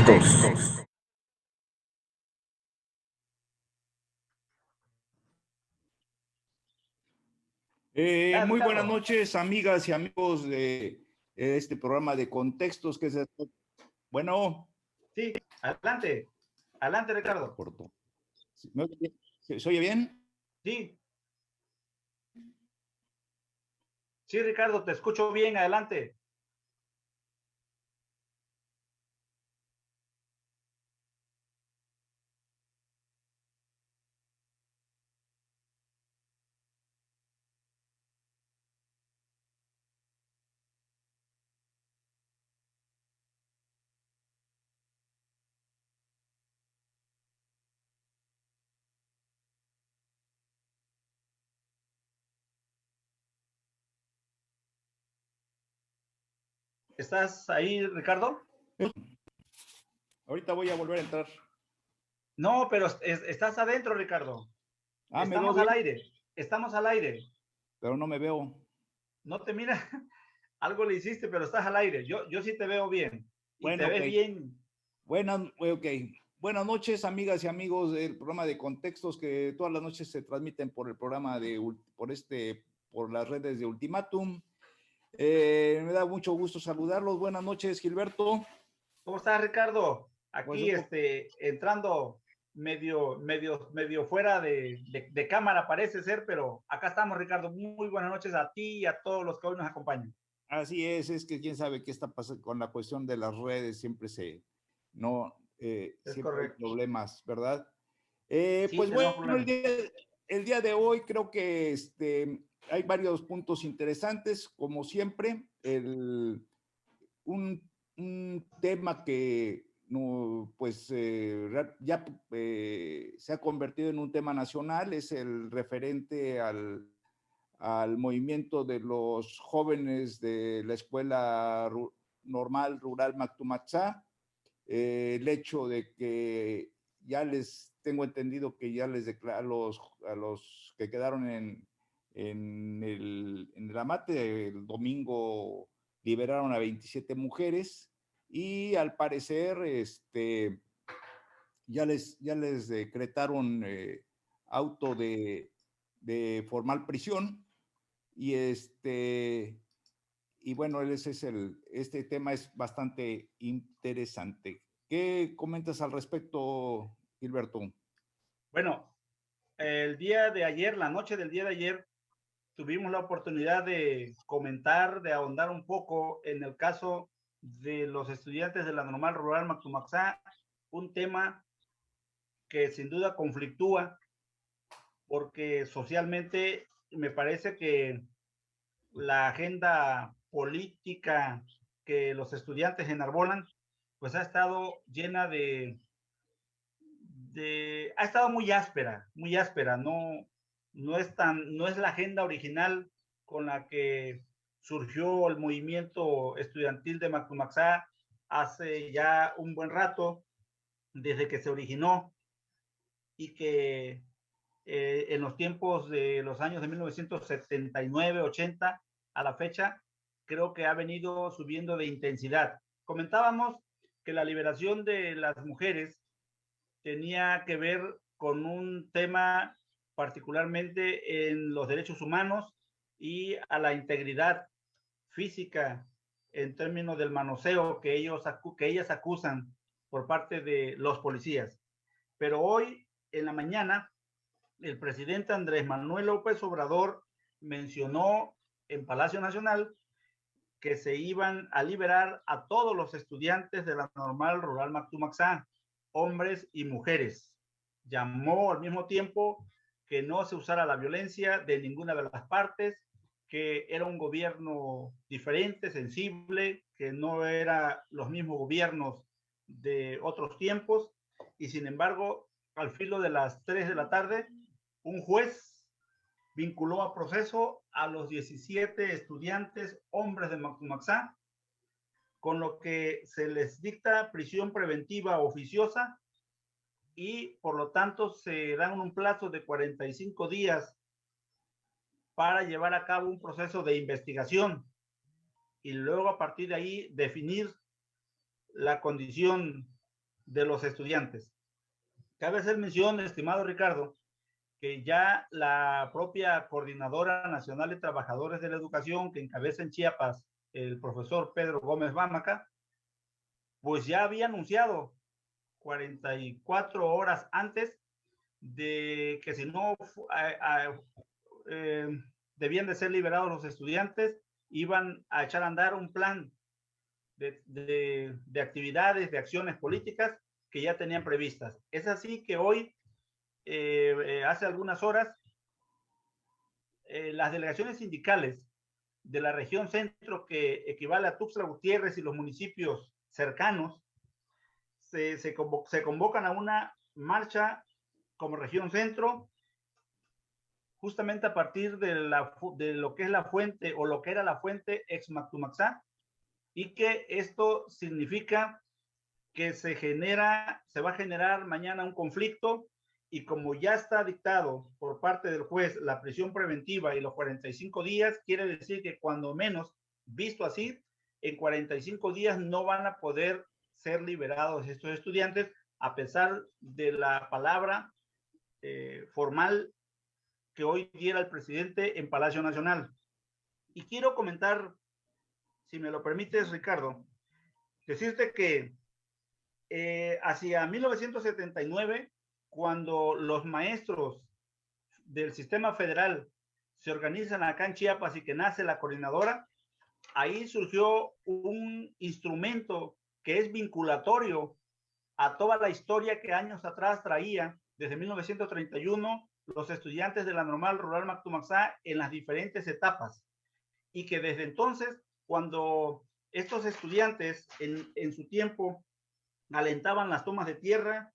Muy buenas Ricardo. noches, amigas y amigos de este programa de Contextos que se... Bueno. Sí, adelante. Adelante, Ricardo. Corto. ¿Se oye bien? Sí. Sí, Ricardo, te escucho bien. Adelante. ¿Estás ahí, Ricardo? Ahorita voy a volver a entrar. No, pero estás adentro, Ricardo. Estamos al aire. Estamos al aire. Pero no me veo. No te mira. Algo le hiciste, pero estás al aire. Yo sí te veo bien. Y Bueno, te ves bien. Buenas noches, amigas y amigos del programa de Contextos que todas las noches se transmiten por el programa por las redes de Ultimátum. Me da mucho gusto saludarlos. Buenas noches, Gilberto. ¿Cómo estás, Ricardo? Aquí, entrando medio fuera de cámara parece ser, pero acá estamos, Ricardo. Muy buenas noches a ti y a todos los que hoy nos acompañan. Así es que quién sabe qué está pasando con la cuestión de las redes, siempre siempre hay problemas, ¿verdad? Sí, pues bueno, problemas. el día de hoy creo que hay varios puntos interesantes, como siempre, un tema que no, pues ya se ha convertido en un tema nacional, es el referente al movimiento de los jóvenes de la Escuela Normal Rural Mactumaxá, el hecho de que ya tengo entendido que ya les declaró a los que quedaron en el Amate, el domingo liberaron a 27 mujeres y al parecer ya les decretaron auto de formal prisión y y bueno, este tema es bastante interesante. ¿Qué comentas al respecto, Gilberto? Bueno, el día de ayer, la noche del día de ayer, tuvimos la oportunidad de comentar, de ahondar un poco en el caso de los estudiantes de la Normal Rural Mactumaxá, un tema que sin duda conflictúa porque socialmente me parece que la agenda política que los estudiantes enarbolan, pues ha estado llena ha estado muy áspera, no es la agenda original con la que surgió el movimiento estudiantil de Mactumaxá hace ya un buen rato, desde que se originó y que en los tiempos de los años de 1979, 80 a la fecha, creo que ha venido subiendo de intensidad. Comentábamos que la liberación de las mujeres tenía que ver con un tema particularmente en los derechos humanos y a la integridad física en términos del manoseo que ellas acusan por parte de los policías. Pero hoy en la mañana el presidente Andrés Manuel López Obrador mencionó en Palacio Nacional que se iban a liberar a todos los estudiantes de la Normal Rural Mactumaxá, hombres y mujeres. Llamó al mismo tiempo que no se usara la violencia de ninguna de las partes, que era un gobierno diferente, sensible, que no era los mismos gobiernos de otros tiempos, y sin embargo, al filo de las 3 de la tarde, un juez vinculó a proceso a los 17 estudiantes hombres de Mactumaxá, con lo que se les dicta prisión preventiva oficiosa y por lo tanto se dan un plazo de 45 días para llevar a cabo un proceso de investigación y luego a partir de ahí definir la condición de los estudiantes. Cabe hacer mención, estimado Ricardo, que ya la propia Coordinadora Nacional de Trabajadores de la Educación, que encabeza en Chiapas el profesor Pedro Gómez Vámaca, pues ya había anunciado 44 horas antes de que si no debían de ser liberados los estudiantes, iban a echar a andar un plan de actividades, de acciones políticas que ya tenían previstas. Es así que hoy, hace algunas horas, las delegaciones sindicales de la región centro, que equivale a Tuxtla Gutiérrez y los municipios cercanos, se convocan a una marcha como región centro, justamente a partir de lo que es la fuente, o lo que era la fuente ex Mactumaxá, y que esto significa que se va a generar mañana un conflicto, y como ya está dictado por parte del juez la prisión preventiva y los 45 días, quiere decir que cuando menos, visto así, en 45 días no van a poder ser liberados estos estudiantes, a pesar de la palabra formal que hoy diera el presidente en Palacio Nacional. Y quiero comentar, si me lo permites, Ricardo, decirte que hacia 1979, cuando los maestros del sistema federal se organizan acá en Chiapas y que nace la coordinadora, ahí surgió un instrumento que es vinculatorio a toda la historia que años atrás traía, desde 1931, los estudiantes de la Normal Rural Mactumaxá en las diferentes etapas, y que desde entonces, cuando estos estudiantes en su tiempo alentaban las tomas de tierra,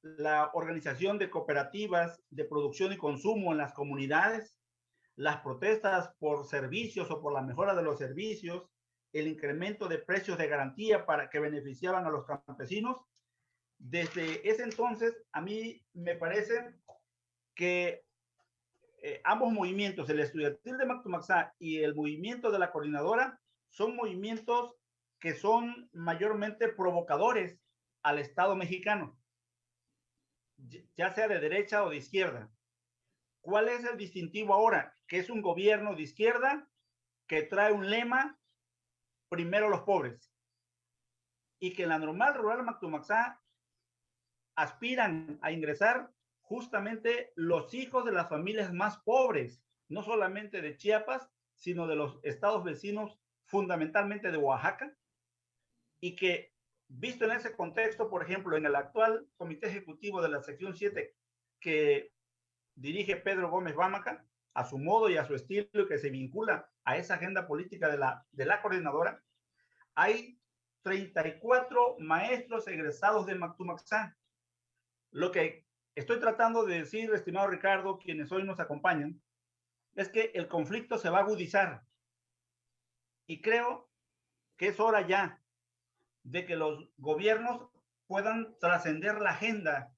la organización de cooperativas de producción y consumo en las comunidades, las protestas por servicios o por la mejora de los servicios, el incremento de precios de garantía para que beneficiaban a los campesinos. Desde ese entonces, a mí me parece que ambos movimientos, el estudiantil de Mactumaxá y el movimiento de la coordinadora, son movimientos que son mayormente provocadores al Estado mexicano, ya sea de derecha o de izquierda. ¿Cuál es el distintivo ahora? Que es un gobierno de izquierda que trae un lema: primero los pobres, y que en la Normal Rural Mactumaxá aspiran a ingresar justamente los hijos de las familias más pobres, no solamente de Chiapas, sino de los estados vecinos, fundamentalmente de Oaxaca, y que, visto en ese contexto, por ejemplo, en el actual comité ejecutivo de la sección 7, que dirige Pedro Gómez Vámaca, a su modo y a su estilo, y que se vincula a esa agenda política de la coordinadora, hay 34 maestros egresados de Mactumaxá. Lo que estoy tratando de decir, estimado Ricardo, quienes hoy nos acompañan, es que el conflicto se va a agudizar, y creo que es hora ya de que los gobiernos puedan trascender la agenda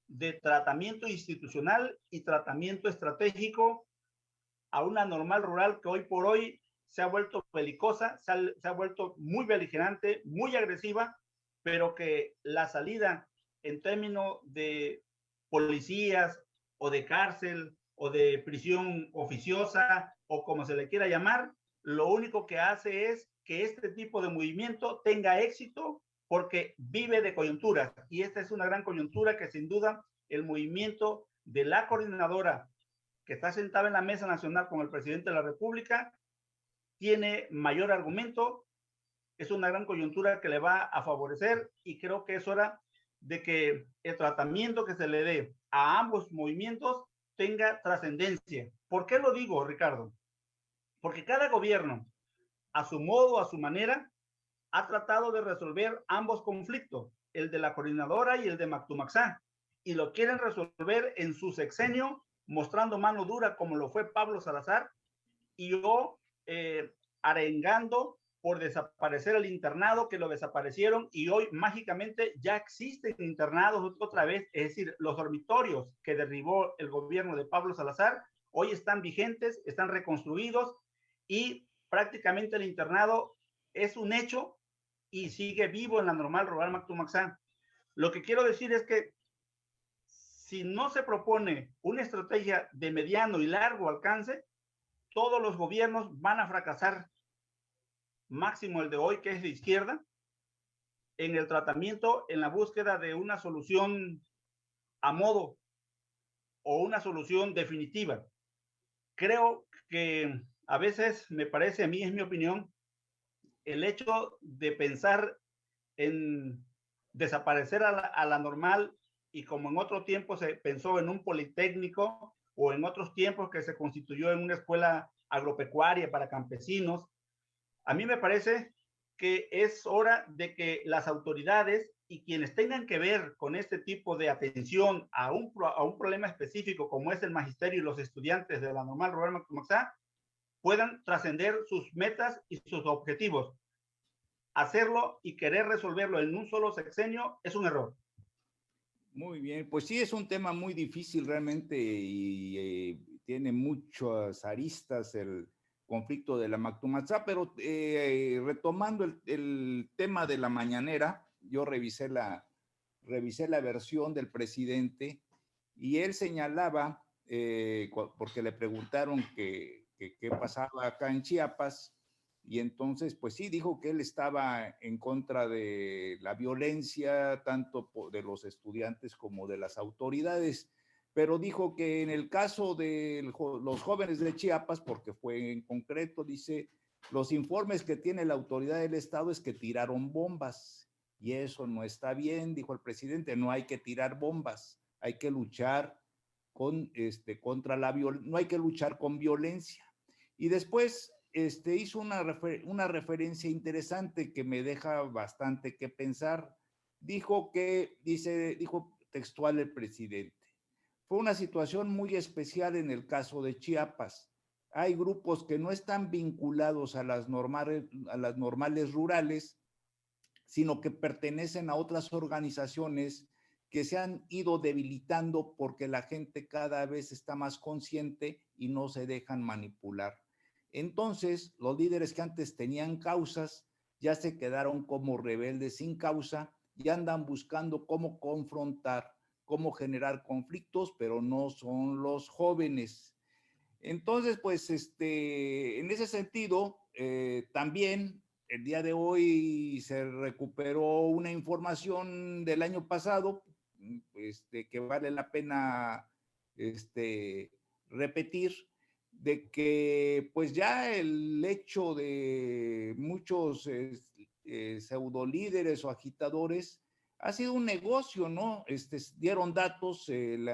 de tratamiento institucional y tratamiento estratégico a una Normal Rural que hoy por hoy se ha vuelto belicosa, se ha vuelto muy beligerante, muy agresiva, pero que la salida en términos de policías o de cárcel o de prisión oficiosa o como se le quiera llamar, lo único que hace es que este tipo de movimiento tenga éxito, porque vive de coyunturas, y esta es una gran coyuntura que sin duda el movimiento de la coordinadora, que está sentada en la mesa nacional con el presidente de la República, tiene mayor argumento. Es una gran coyuntura que le va a favorecer, y creo que es hora de que el tratamiento que se le dé a ambos movimientos tenga trascendencia. ¿Por qué lo digo, Ricardo? Porque cada gobierno, a su modo, a su manera, ha tratado de resolver ambos conflictos, el de la coordinadora y el de Mactumaxá, y lo quieren resolver en su sexenio, mostrando mano dura como lo fue Pablo Salazar, y yo arengando por desaparecer el internado, que lo desaparecieron, y hoy mágicamente ya existen internados otra vez. Es decir, los dormitorios que derribó el gobierno de Pablo Salazar hoy están vigentes, están reconstruidos, y prácticamente el internado es un hecho y sigue vivo en la Normal Rural Mactumaxá. Lo que quiero decir es que si no se propone una estrategia de mediano y largo alcance, todos los gobiernos van a fracasar, máximo el de hoy, que es de izquierda, en el tratamiento, en la búsqueda de una solución a modo o una solución definitiva. Creo que a veces me parece, a mí es mi opinión, el hecho de pensar en desaparecer a la normal, y como en otro tiempo se pensó en un politécnico, o en otros tiempos que se constituyó en una escuela agropecuaria para campesinos, a mí me parece que es hora de que las autoridades y quienes tengan que ver con este tipo de atención a un problema específico como es el magisterio y los estudiantes de la normal Robert Macsá puedan trascender sus metas y sus objetivos. Hacerlo y querer resolverlo en un solo sexenio es un error. Muy bien, pues sí, es un tema muy difícil realmente y tiene muchas aristas el conflicto de la Mactumatzá, pero retomando el tema de la mañanera, yo revisé la versión del presidente y él señalaba, porque le preguntaron qué pasaba acá en Chiapas, y entonces, pues sí, dijo que él estaba en contra de la violencia, tanto de los estudiantes como de las autoridades, pero dijo que en el caso de los jóvenes de Chiapas, porque fue en concreto, dice, los informes que tiene la autoridad del Estado es que tiraron bombas, y eso no está bien, dijo el presidente, no hay que tirar bombas, hay que luchar contra la violencia, no hay que luchar con violencia. Y después hizo una referencia interesante que me deja bastante que pensar. Dijo textual el presidente, fue una situación muy especial en el caso de Chiapas. Hay grupos que no están vinculados a las normales rurales, sino que pertenecen a otras organizaciones que se han ido debilitando porque la gente cada vez está más consciente y no se dejan manipular. Entonces, los líderes que antes tenían causas ya se quedaron como rebeldes sin causa y andan buscando cómo confrontar, cómo generar conflictos, pero no son los jóvenes. Entonces, pues, en ese sentido, también el día de hoy se recuperó una información del año pasado, que vale la pena repetir, de que pues ya el hecho de muchos pseudo líderes o agitadores ha sido un negocio, ¿no? Dieron datos el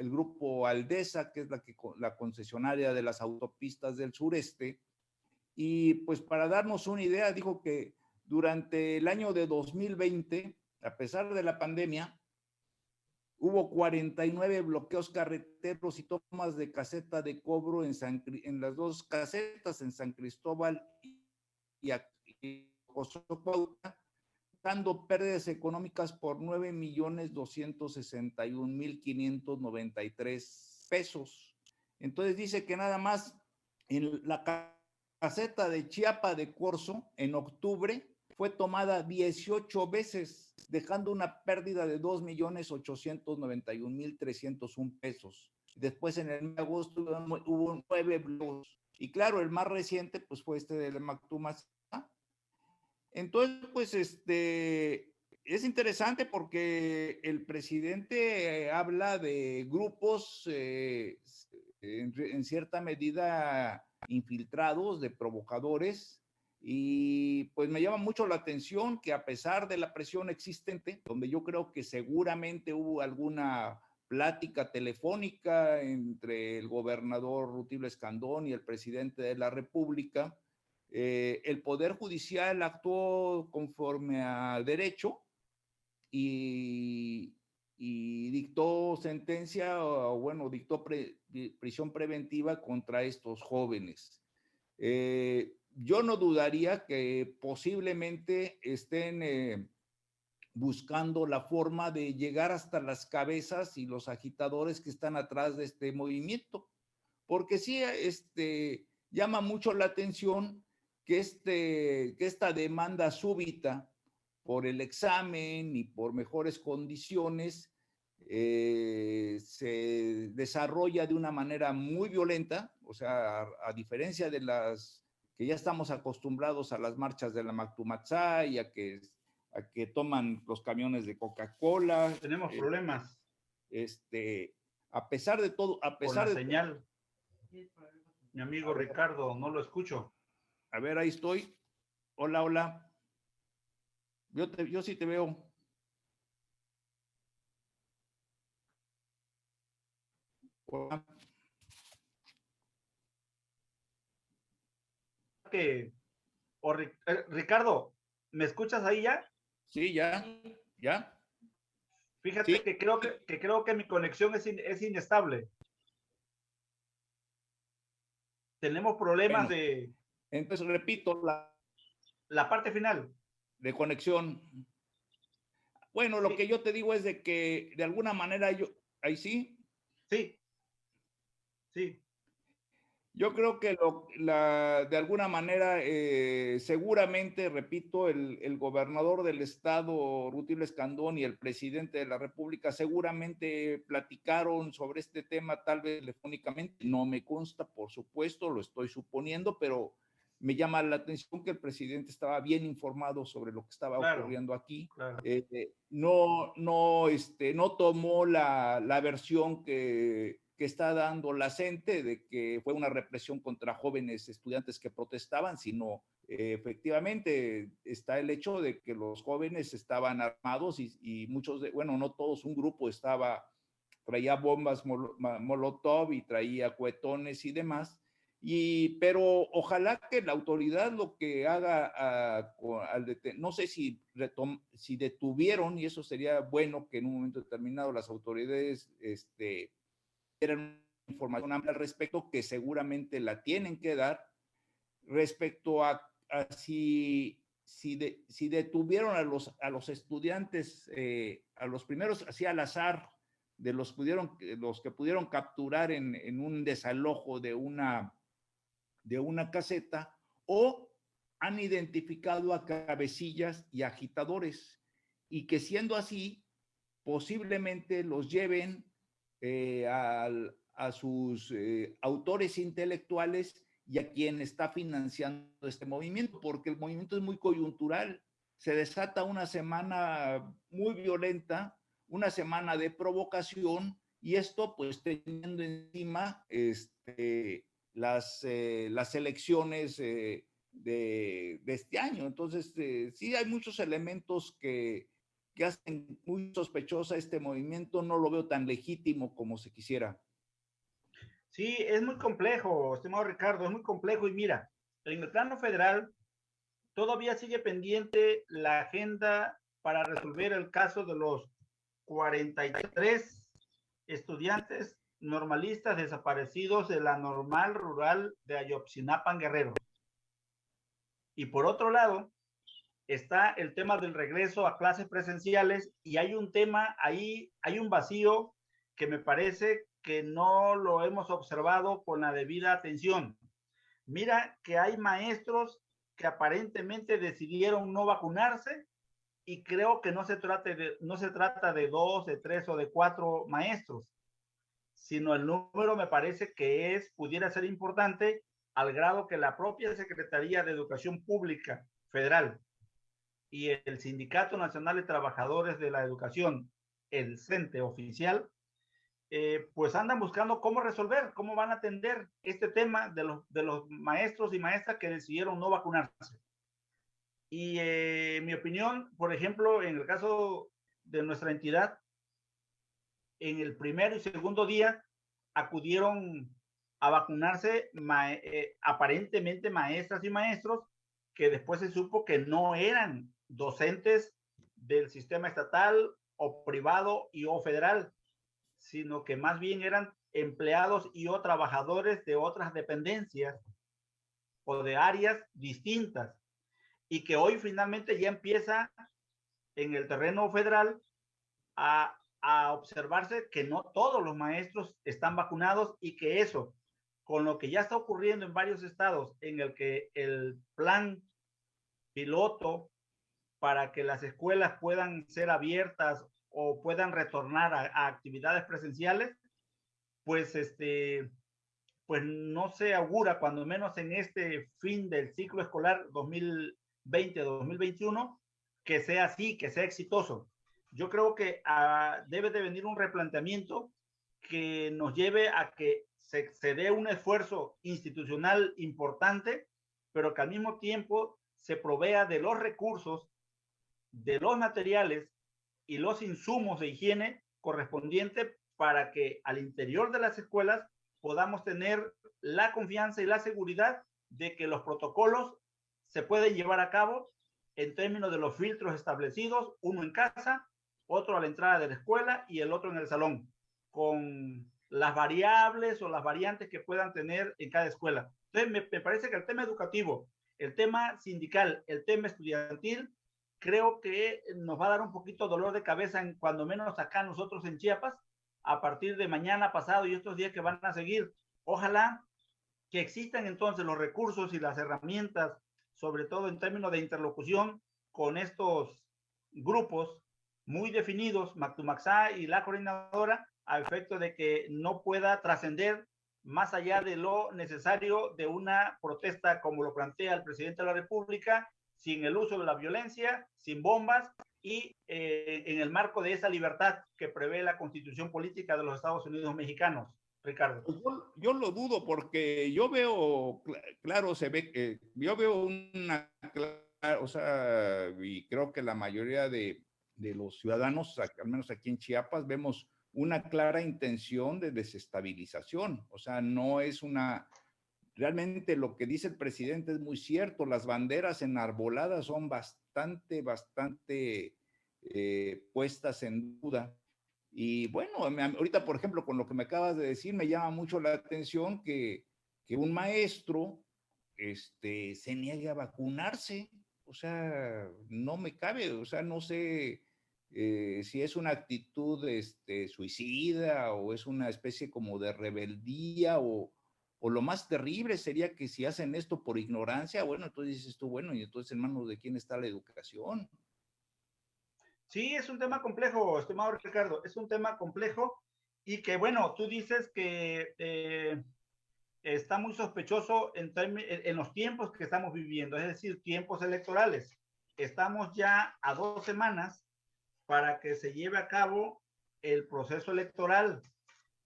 grupo Aldesa, que es la concesionaria de las autopistas del sureste, y pues para darnos una idea, dijo que durante el año de 2020, a pesar de la pandemia, hubo 49 bloqueos carreteros y tomas de caseta de cobro en las dos casetas, en San Cristóbal y Josopauta, dando pérdidas económicas por 9,261,593 pesos. Entonces dice que nada más en la caseta de Chiapa de Corzo, en octubre, fue tomada 18 veces, dejando una pérdida de 2,891,301 pesos. Después en el mes de agosto hubo 9 bloqueos. Y claro, el más reciente pues fue de Mactumas. Entonces, pues es interesante porque el presidente habla de grupos en cierta medida infiltrados, de provocadores, y pues me llama mucho la atención que a pesar de la presión existente, donde yo creo que seguramente hubo alguna plática telefónica entre el gobernador Rutilio Escandón y el presidente de la República, el Poder Judicial actuó conforme a derecho y, dictó sentencia, o bueno, dictó prisión preventiva contra estos jóvenes. Yo no dudaría que posiblemente estén buscando la forma de llegar hasta las cabezas y los agitadores que están atrás de este movimiento, porque sí, llama mucho la atención que esta demanda súbita por el examen ni por mejores condiciones, se desarrolla de una manera muy violenta, o sea, a diferencia de las que ya estamos acostumbrados a las marchas de la Mactumatzá y a que toman los camiones de Coca-Cola. Tenemos problemas A pesar de todo, con la señal. Mi amigo Ricardo, no lo escucho. A ver, ahí estoy. Hola, hola. Yo sí te veo. Hola. Ricardo, ¿me escuchas ahí ya? Sí, ya, ya. Fíjate sí. que creo que mi conexión es inestable. Tenemos problemas de... Entonces, repito, la parte final. De conexión. Bueno, lo que yo te digo es de que de alguna manera ahí sí. Sí. Sí. Yo creo que de alguna manera, seguramente, repito, el gobernador del estado, Rutilio Escandón, y el presidente de la República seguramente platicaron sobre este tema, tal vez telefónicamente. No me consta, por supuesto, lo estoy suponiendo, pero me llama la atención que el presidente estaba bien informado sobre lo que estaba ocurriendo aquí. Claro. No tomó la versión que está dando la CENTE de que fue una represión contra jóvenes estudiantes que protestaban, sino efectivamente está el hecho de que los jóvenes estaban armados y muchos, bueno, no todos, un grupo traía bombas molotov y traía cuetones y demás. Pero ojalá que la autoridad lo que haga no sé si detuvieron, y eso sería bueno que en un momento determinado las autoridades dieran información amplia al respecto, que seguramente la tienen que dar, respecto a si detuvieron a los estudiantes, a los primeros, así al azar, de los que pudieron capturar en un desalojo de una caseta, o han identificado a cabecillas y agitadores, y que siendo así, posiblemente los lleven a sus autores intelectuales y a quien está financiando este movimiento, porque el movimiento es muy coyuntural. Se desata una semana muy violenta, una semana de provocación, y esto pues teniendo encima las elecciones de este año. Entonces, sí hay muchos elementos que hacen muy sospechosa este movimiento. No lo veo tan legítimo como se quisiera. Sí, es muy complejo, estimado Ricardo, es muy complejo. Y mira, en el plano federal todavía sigue pendiente la agenda para resolver el caso de los 43 estudiantes normalistas desaparecidos de la normal rural de Ayotzinapa, Guerrero. Y por otro lado, está el tema del regreso a clases presenciales, y hay un tema ahí, hay un vacío que me parece que no lo hemos observado con la debida atención. Mira que hay maestros que aparentemente decidieron no vacunarse, y creo que no se trata de 2, de 3 o de 4 maestros, sino el número me parece que pudiera ser importante, al grado que la propia Secretaría de Educación Pública Federal y el Sindicato Nacional de Trabajadores de la Educación, el CENTE oficial, pues andan buscando cómo resolver, cómo van a atender este tema de los maestros y maestras que decidieron no vacunarse. Y mi opinión, por ejemplo, en el caso de nuestra entidad, en el primer y segundo día acudieron a vacunarse aparentemente maestras y maestros que después se supo que no eran docentes del sistema estatal o privado y o federal, sino que más bien eran empleados y o trabajadores de otras dependencias o de áreas distintas, y que hoy finalmente ya empieza en el terreno federal a observarse que no todos los maestros están vacunados, y que eso, con lo que ya está ocurriendo en varios estados, en el que el plan piloto para que las escuelas puedan ser abiertas o puedan retornar a actividades presenciales, pues pues no se augura, cuando menos en este fin del ciclo escolar 2020-2021, que sea así, que sea exitoso. Yo creo que debe de venir un replanteamiento que nos lleve a que se dé un esfuerzo institucional importante, pero que al mismo tiempo se provea de los recursos, de los materiales y los insumos de higiene correspondientes para que al interior de las escuelas podamos tener la confianza y la seguridad de que los protocolos se pueden llevar a cabo en términos de los filtros establecidos, uno en casa, otro a la entrada de la escuela y el otro en el salón, con las variables o las variantes que puedan tener en cada escuela. Entonces, me parece que el tema educativo, el tema sindical, el tema estudiantil, creo que nos va a dar un poquito dolor de cabeza, cuando menos acá nosotros en Chiapas, a partir de mañana pasado y estos días que van a seguir. Ojalá que existan entonces los recursos y las herramientas, sobre todo en términos de interlocución con estos grupos muy definidos, Mactumaxá y la coordinadora, a efecto de que no pueda trascender más allá de lo necesario de una protesta como lo plantea el presidente de la República, sin el uso de la violencia, sin bombas y en el marco de esa libertad que prevé la Constitución Política de los Estados Unidos Mexicanos. Ricardo. Pues yo lo dudo porque yo veo, claro, se ve que yo veo una, o sea, y creo que la mayoría de los ciudadanos, al menos aquí en Chiapas, vemos una clara intención de desestabilización. O sea, no es una, realmente lo que dice el presidente es muy cierto, las banderas enarboladas son bastante puestas en duda. Y bueno, ahorita, por ejemplo, con lo que me acabas de decir, me llama mucho la atención que un maestro se niegue a vacunarse. O sea, no me cabe, o sea, no sé si es una actitud suicida o es una especie como de rebeldía o lo más terrible sería que si hacen esto por ignorancia, bueno, entonces dices tú, bueno, y entonces en manos de quién está la educación. Sí, es un tema complejo, estimado Ricardo, es un tema complejo y que, bueno, tú dices que está muy sospechoso en los tiempos que estamos viviendo, es decir, tiempos electorales. Estamos ya a 2 semanas para que se lleve a cabo el proceso electoral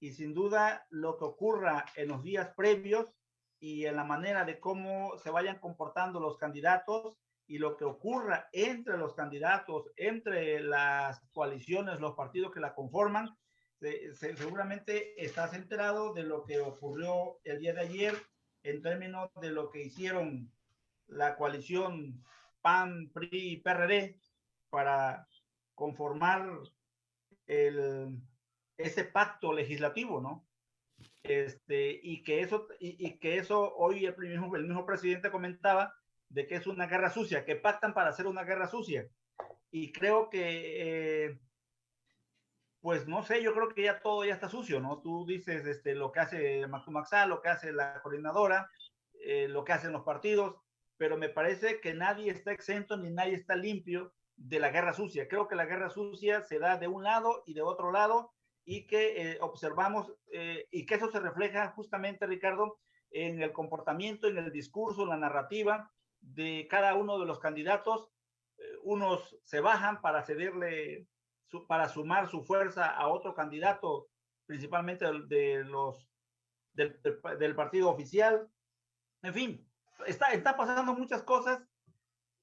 y sin duda lo que ocurra en los días previos y en la manera de cómo se vayan comportando los candidatos y lo que ocurra entre los candidatos, entre las coaliciones, los partidos que la conforman, seguramente estás enterado de lo que ocurrió el día de ayer en términos de lo que hicieron la coalición PAN, PRI y PRD para conformar ese pacto legislativo, ¿no? Y que eso hoy el mismo presidente comentaba de que es una guerra sucia, que pactan para hacer una guerra sucia. Y creo que, pues no sé, yo creo que ya todo ya está sucio, ¿no? Tú dices lo que hace Mactumaxá, lo que hace la coordinadora, lo que hacen los partidos, pero me parece que nadie está exento ni nadie está limpio de la guerra sucia. Creo que la guerra sucia se da de un lado y de otro lado y que observamos y que eso se refleja justamente, Ricardo, en el comportamiento, en el discurso, en la narrativa de cada uno de los candidatos. Unos se bajan para cederle, para sumar su fuerza a otro candidato, principalmente del partido oficial. En fin, está pasando muchas cosas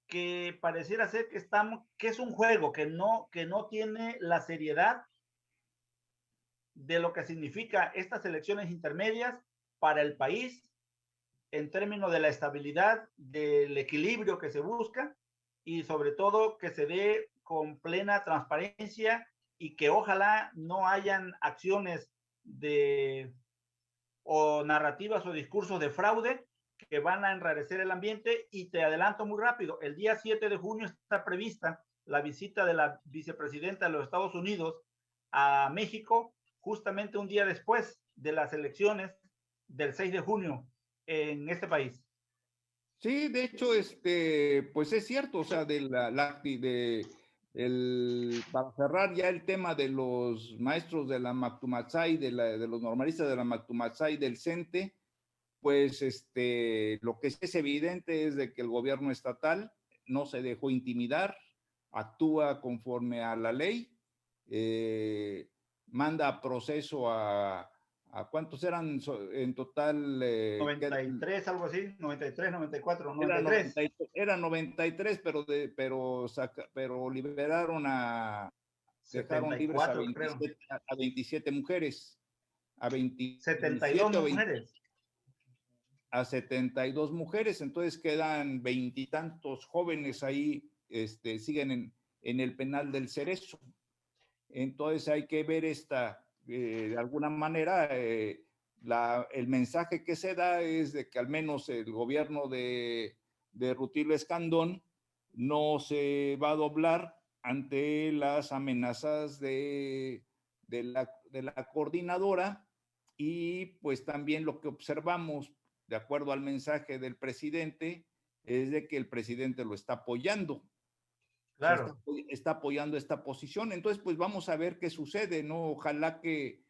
que pareciera ser que es un juego que no tiene la seriedad de lo que significa estas elecciones intermedias para el país en términos de la estabilidad, del equilibrio que se busca y sobre todo que se dé con plena transparencia y que ojalá no hayan acciones o narrativas o discursos de fraude que van a enrarecer el ambiente. Y te adelanto muy rápido, el día 7 de junio está prevista la visita de la vicepresidenta de los Estados Unidos a México, justamente un día después de las elecciones del 6 de junio en este país. Sí, de hecho, pues es cierto, o sea, para cerrar ya el tema de los maestros de la Mactumatzá de los normalistas de la Mactumatzá y del CENTE, pues lo que sí es evidente es de que el gobierno estatal no se dejó intimidar, actúa conforme a la ley, manda a proceso a ¿cuántos eran en total? 93, algo así, 93, 94, Era 93. era 93, pero dejaron libres 74, creo. A 27 mujeres, a 72 27 o 20, mujeres. a 72 mujeres, entonces quedan veintitantos jóvenes ahí, siguen en el penal del Cerezo. Entonces hay que ver de alguna manera, el mensaje que se da es de que al menos el gobierno de Rutilio Escandón no se va a doblar ante las amenazas de la coordinadora, y pues también lo que observamos, de acuerdo al mensaje del presidente, es de que el presidente lo está apoyando. O sea, Claro. está apoyando esta posición. Entonces, pues vamos a ver qué sucede, ¿no? Ojalá que,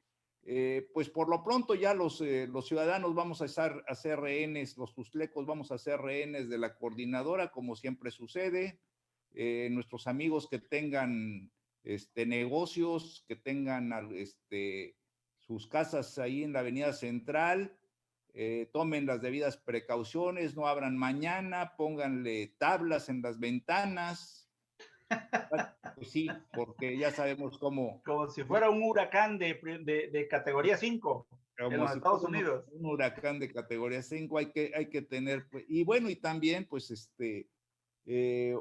pues por lo pronto ya los ciudadanos vamos a ser rehenes, los tustlecos vamos a ser rehenes de la coordinadora, como siempre sucede. Nuestros amigos que tengan negocios, que tengan sus casas ahí en la Avenida Central, tomen las debidas precauciones, no abran mañana, pónganle tablas en las ventanas. Pues sí, porque ya sabemos Como si fuera un huracán de categoría 5 en como los si Estados fuera Unidos. un huracán de categoría 5, hay que tener, pues, y bueno, y también, pues,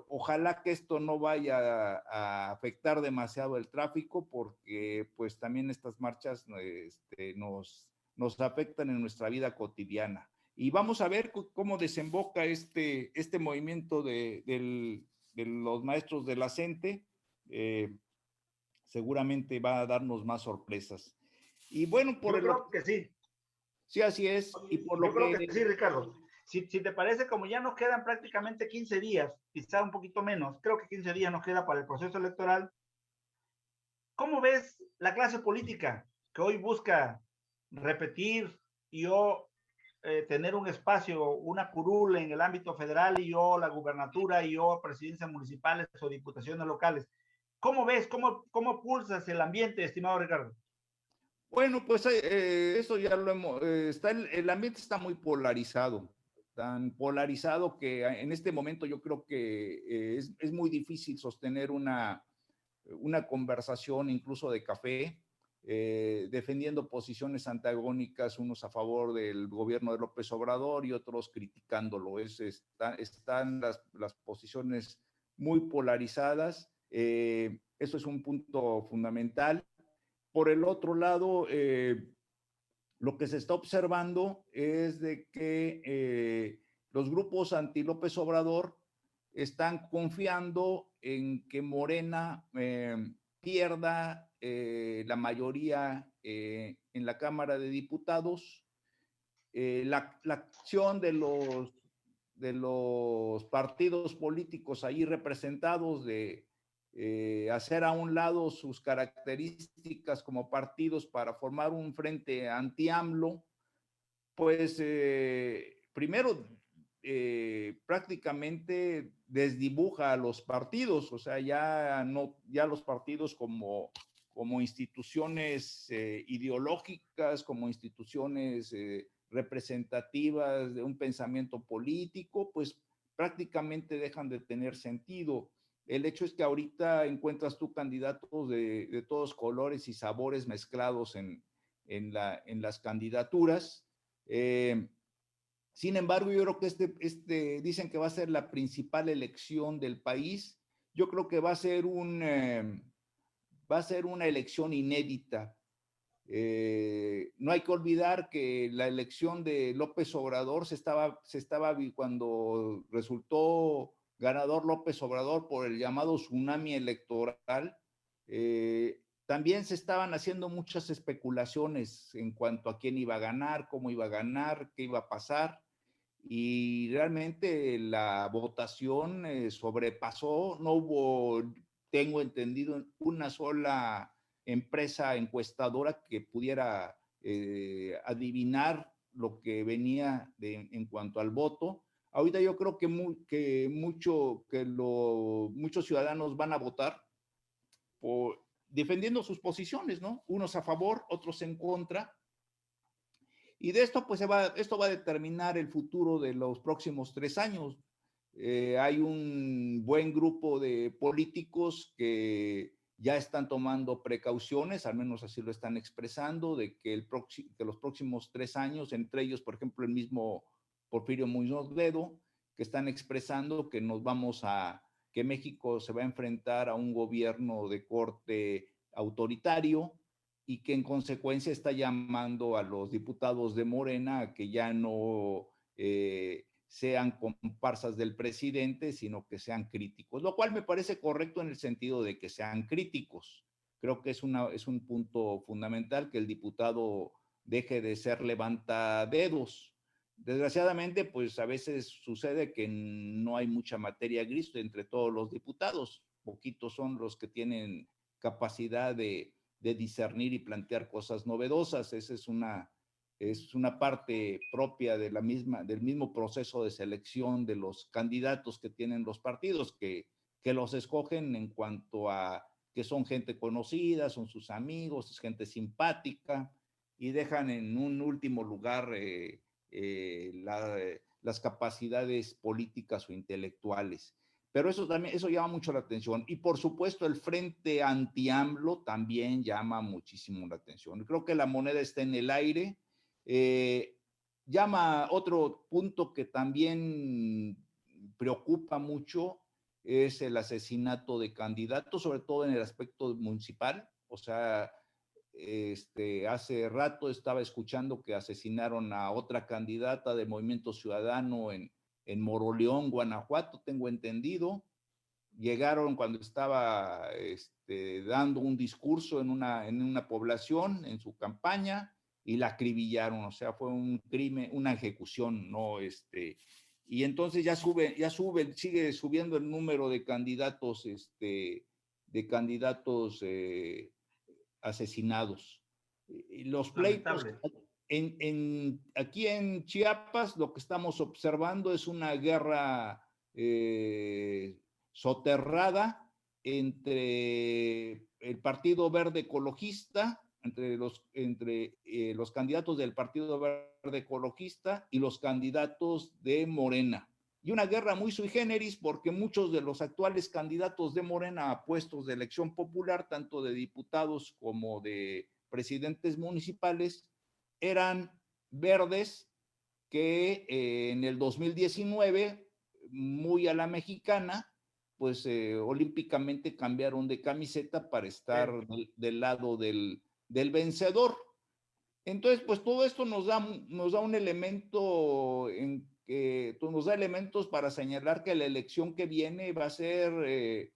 ojalá que esto no vaya a afectar demasiado el tráfico, porque pues también estas marchas nos afectan en nuestra vida cotidiana. Y vamos a ver cómo desemboca este movimiento de los maestros de la CENTE. Seguramente va a darnos más sorpresas. Y bueno, Yo creo que sí. sí, así es. Y por Yo lo creo que, que sí, Ricardo. Si te parece, como ya nos quedan prácticamente 15 días, quizá un poquito menos, creo que 15 días nos queda para el proceso electoral. ¿Cómo ves la clase política que hoy busca repetir y o tener un espacio, una curul en el ámbito federal y o la gubernatura y o presidencias municipales o diputaciones locales? ¿Cómo ves, cómo pulsas el ambiente, estimado Ricardo? bueno, pues eso ya lo hemos, el ambiente está muy polarizado, tan polarizado que en este momento yo creo que es muy difícil sostener una conversación incluso de café, defendiendo posiciones antagónicas, unos a favor del gobierno de López Obrador y otros criticándolo. Están las posiciones muy polarizadas. Eso es un punto fundamental. Por el otro lado, lo que se está observando es de que los grupos anti López Obrador están confiando en que Morena pierda la mayoría en la Cámara de Diputados. La acción de los partidos políticos ahí representados de hacer a un lado sus características como partidos para formar un frente anti-AMLO, pues primero prácticamente desdibuja a los partidos, o sea, ya los partidos como instituciones ideológicas, como instituciones representativas de un pensamiento político, pues prácticamente dejan de tener sentido. El hecho es que ahorita encuentras tú candidatos de todos colores y sabores mezclados en las candidaturas. Eh, Sin embargo, yo creo que dicen que va a ser la principal elección del país. Yo creo que va a ser una elección inédita. No hay que olvidar que la elección de López Obrador cuando resultó ganador López Obrador por el llamado tsunami electoral, también se estaban haciendo muchas especulaciones en cuanto a quién iba a ganar, cómo iba a ganar, qué iba a pasar. y realmente la votación sobrepasó, no hubo, tengo entendido, una sola empresa encuestadora que pudiera adivinar lo que venía en cuanto al voto. Ahorita yo creo que, muchos ciudadanos van a votar por, defendiendo sus posiciones, ¿no? Unos a favor, otros en contra, y de esto, pues esto va a determinar el futuro de los próximos 3 años. Hay un buen grupo de políticos que ya están tomando precauciones, al menos así lo están expresando, de que, que los próximos 3 años, entre ellos, por ejemplo, el mismo Porfirio Muñoz Ledo, que están expresando que que México se va a enfrentar a un gobierno de corte autoritario, y que en consecuencia está llamando a los diputados de Morena a que ya no sean comparsas del presidente, sino que sean críticos, lo cual me parece correcto en el sentido de que sean críticos. Creo que es un punto fundamental que el diputado deje de ser levantadedos. Desgraciadamente, pues a veces sucede que no hay mucha materia gris entre todos los diputados. Poquitos son los que tienen capacidad de discernir y plantear cosas novedosas. Esa es una parte propia de del mismo proceso de selección de los candidatos que tienen los partidos, que los escogen en cuanto a que son gente conocida, son sus amigos, es gente simpática, y dejan en un último lugar las capacidades políticas o intelectuales. Pero eso llama mucho la atención. Y por supuesto el frente anti-AMLO también llama muchísimo la atención. Creo que la moneda está en el aire. Llama otro punto que también preocupa mucho, es el asesinato de candidatos, sobre todo en el aspecto municipal. O sea, hace rato estaba escuchando que asesinaron a otra candidata de Movimiento Ciudadano en Moroleón, Guanajuato, tengo entendido. Llegaron cuando estaba dando un discurso en una población, en su campaña, y la acribillaron. O sea, fue un crimen, una ejecución, ¿no? Y entonces sigue subiendo el número de candidatos, asesinados. Y los pleitos, Lamentable. aquí en Chiapas, lo que estamos observando es una guerra soterrada entre el Partido Verde Ecologista, entre los candidatos del Partido Verde Ecologista y los candidatos de Morena. Y una guerra muy sui generis, porque muchos de los actuales candidatos de Morena a puestos de elección popular, tanto de diputados como de presidentes municipales, eran verdes que en el 2019, muy a la mexicana, pues olímpicamente cambiaron de camiseta para estar del lado del vencedor. Entonces, pues todo esto nos da un elemento nos da elementos para señalar que la elección que viene va a ser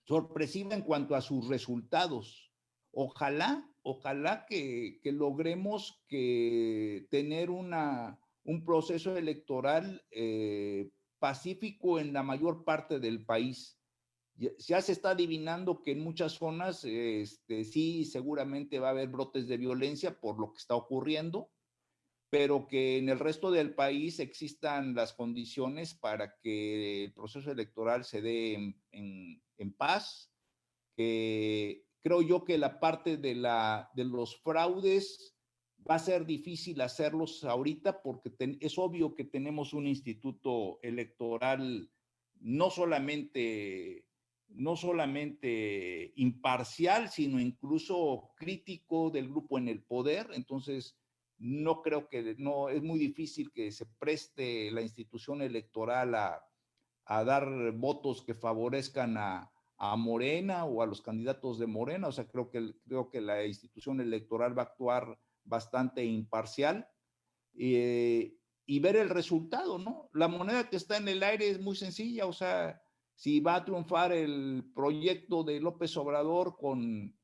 sorpresiva en cuanto a sus resultados. Ojalá que logremos tener un proceso electoral pacífico en la mayor parte del país. Ya se está adivinando que en muchas zonas sí, seguramente va a haber brotes de violencia por lo que está ocurriendo, pero que en el resto del país existan las condiciones para que el proceso electoral se dé en paz. Creo yo que la parte de los fraudes va a ser difícil hacerlos ahorita, porque es obvio que tenemos un instituto electoral no solamente imparcial, sino incluso crítico del grupo en el poder. Entonces, no creo que, no, es muy difícil que se preste la institución electoral a dar votos que favorezcan a Morena o a los candidatos de Morena. O sea, creo que la institución electoral va a actuar bastante imparcial y ver el resultado, ¿no? La moneda que está en el aire es muy sencilla. O sea, si va a triunfar el proyecto de López Obrador con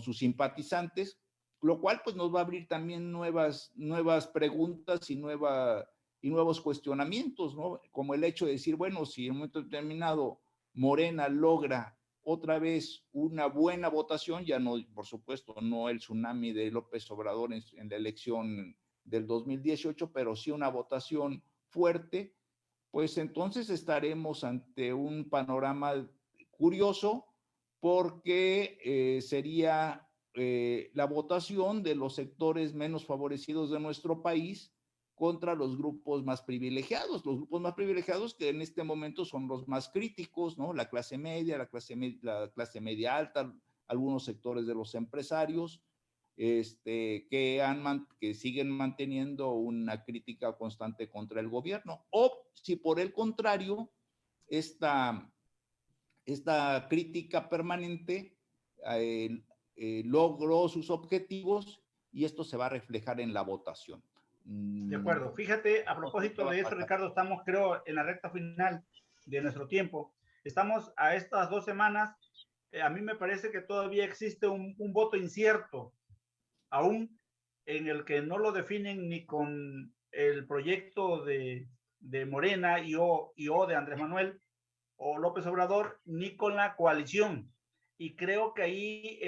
sus simpatizantes, lo cual pues nos va a abrir también nuevas preguntas y nuevos cuestionamientos, ¿no? Como el hecho de decir, bueno, si en un momento determinado Morena logra otra vez una buena votación, ya no, por supuesto, no el tsunami de López Obrador en la elección del 2018, pero sí una votación fuerte, pues entonces estaremos ante un panorama curioso porque sería la votación de los sectores menos favorecidos de nuestro país contra los grupos más privilegiados que en este momento son los más críticos, ¿no? La clase media, la clase media alta, algunos sectores de los empresarios, que siguen manteniendo una crítica constante contra el gobierno. O si por el contrario, esta, esta crítica permanente logró sus objetivos y esto se va a reflejar en la votación. De acuerdo. Fíjate, a propósito de eso, Ricardo, estamos, creo, en la recta final de nuestro tiempo. Estamos a estas 2 semanas. A mí me parece que todavía existe un voto incierto, aún en el que no lo definen ni con el proyecto de Morena y o de Andrés Manuel o López Obrador, ni con la coalición. Y creo que ahí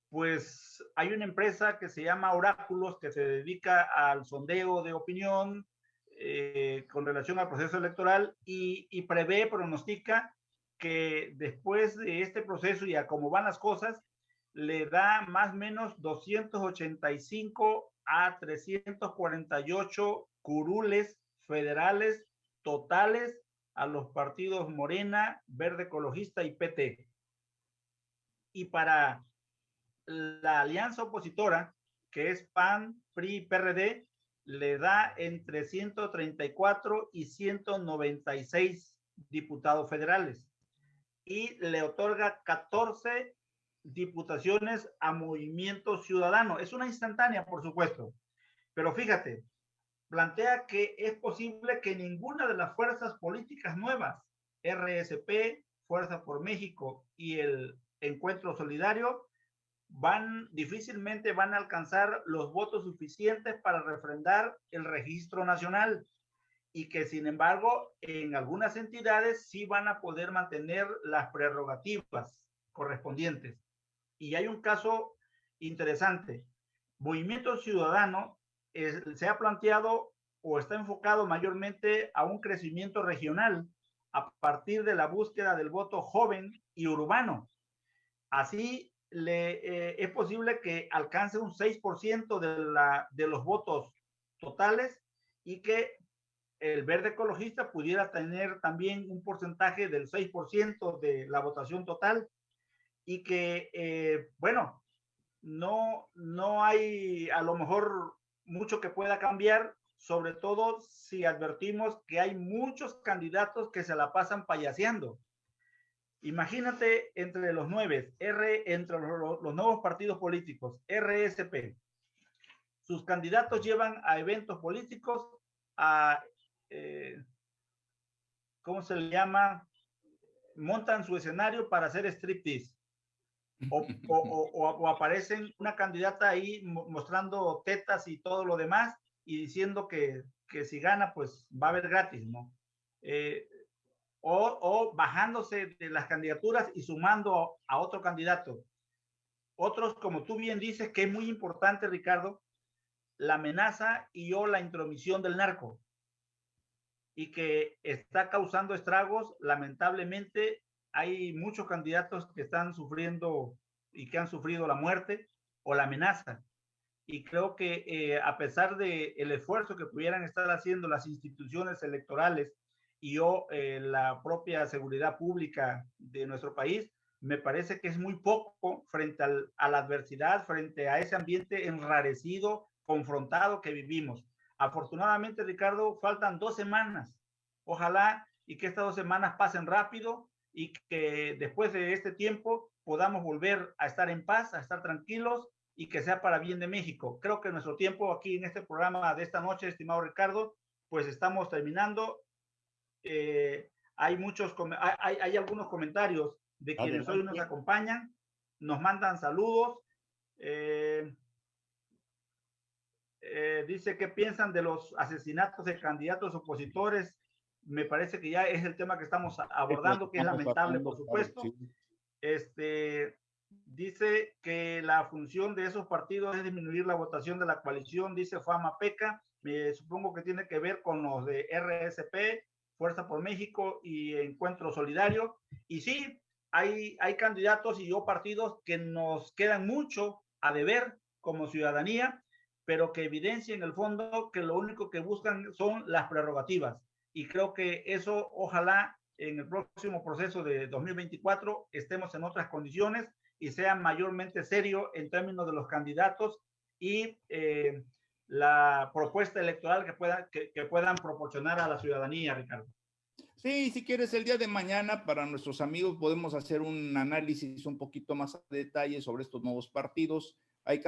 pues hay una empresa que se llama Oráculos que se dedica al sondeo de opinión con relación al proceso electoral y prevé, pronostica que después de este proceso y a cómo van las cosas, le da más o menos 285 a 348 curules federales totales a los partidos Morena, Verde Ecologista y PT. Y para la alianza opositora, que es PAN, PRI, PRD, le da entre 134 y 196 diputados federales y le otorga 14 diputaciones a Movimiento Ciudadano. Es una instantánea, por supuesto, pero fíjate, plantea que es posible que ninguna de las fuerzas políticas nuevas, RSP, Fuerza por México y el Encuentro Solidario, difícilmente van a alcanzar los votos suficientes para refrendar el registro nacional y que sin embargo en algunas entidades sí van a poder mantener las prerrogativas correspondientes. Y hay un caso interesante. Movimiento Ciudadano se ha planteado o está enfocado mayormente a un crecimiento regional a partir de la búsqueda del voto joven y urbano. Así es posible que alcance un 6% de los votos totales y que el Verde Ecologista pudiera tener también un porcentaje del 6% de la votación total y que, bueno, no hay a lo mejor mucho que pueda cambiar, sobre todo si advertimos que hay muchos candidatos que se la pasan payaseando. Imagínate entre los entre los nuevos partidos políticos, RSP, sus candidatos llevan a eventos políticos, ¿cómo se le llama? Montan su escenario para hacer striptease. O aparecen una candidata ahí mostrando tetas y todo lo demás y diciendo que si gana, pues va a haber gratis, ¿no? O bajándose de las candidaturas y sumando a otro candidato. Otros, como tú bien dices, que es muy importante, Ricardo, la amenaza o la intromisión del narco y que está causando estragos. Lamentablemente, hay muchos candidatos que están sufriendo y que han sufrido la muerte o la amenaza. Y creo que a pesar del esfuerzo que pudieran estar haciendo las instituciones electorales la propia seguridad pública de nuestro país, me parece que es muy poco frente a la adversidad, frente a ese ambiente enrarecido, confrontado que vivimos. Afortunadamente, Ricardo, faltan 2 semanas. Ojalá y que estas 2 semanas pasen rápido y que después de este tiempo podamos volver a estar en paz, a estar tranquilos y que sea para bien de México. Creo que nuestro tiempo aquí en este programa de esta noche, estimado Ricardo, pues estamos terminando. Hay algunos comentarios de quienes hoy nos acompañan, nos mandan saludos Dice, ¿qué piensan de los asesinatos de candidatos opositores? Me parece que ya es el tema que estamos abordando, que es lamentable, por supuesto. Claro, sí. Dice que la función de esos partidos es disminuir la votación de la coalición, dice Fama Peca. Supongo que tiene que ver con los de RSP, Fuerza por México y Encuentro Solidario. Y sí, hay candidatos y partidos que nos quedan mucho a deber como ciudadanía, pero que evidencia en el fondo que lo único que buscan son las prerrogativas. Y creo que eso, ojalá en el próximo proceso de 2024 estemos en otras condiciones y sea mayormente serio en términos de los candidatos y la propuesta electoral que puedan proporcionar a la ciudadanía, Ricardo. Sí, si quieres, el día de mañana para nuestros amigos podemos hacer un análisis un poquito más a detalle sobre estos nuevos partidos. Hay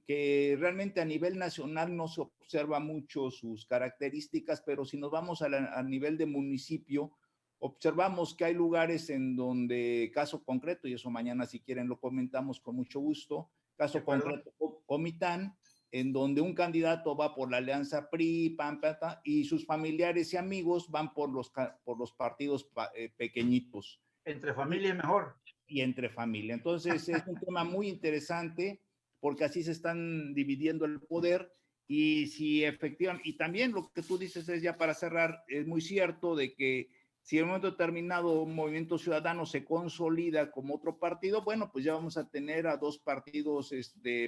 que realmente a nivel nacional no se observa mucho sus características, pero si nos vamos a nivel de municipio, observamos que hay lugares en donde, caso concreto, y eso mañana si quieren lo comentamos con mucho gusto, caso concreto, Comitán, en donde un candidato va por la alianza PRI, PAN, y sus familiares y amigos van por los partidos pequeñitos. Entre familia es mejor. Y entre familia. Entonces es un tema muy interesante porque así se están dividiendo el poder y si efectivamente, y también lo que tú dices es ya para cerrar, es muy cierto de que si en un momento determinado Movimiento Ciudadano se consolida como otro partido, bueno, pues ya vamos a tener a dos partidos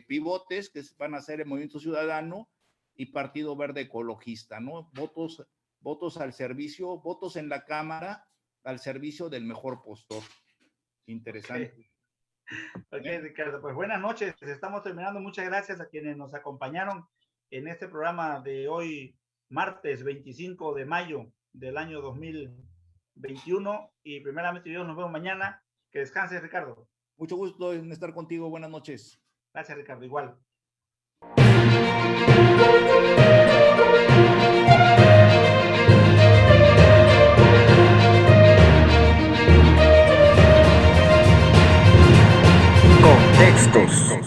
pivotes que van a ser el Movimiento Ciudadano y Partido Verde Ecologista, ¿no? Votos al servicio, votos en la Cámara al servicio del mejor postor. Interesante. Ok, Ricardo, pues buenas noches, estamos terminando. Muchas gracias a quienes nos acompañaron en este programa de hoy, martes 25 de mayo del año 2021 y primeramente Dios, nos vemos mañana. Que descanses, Ricardo. Mucho gusto en estar contigo, buenas noches. Gracias, Ricardo, igual. Contextos.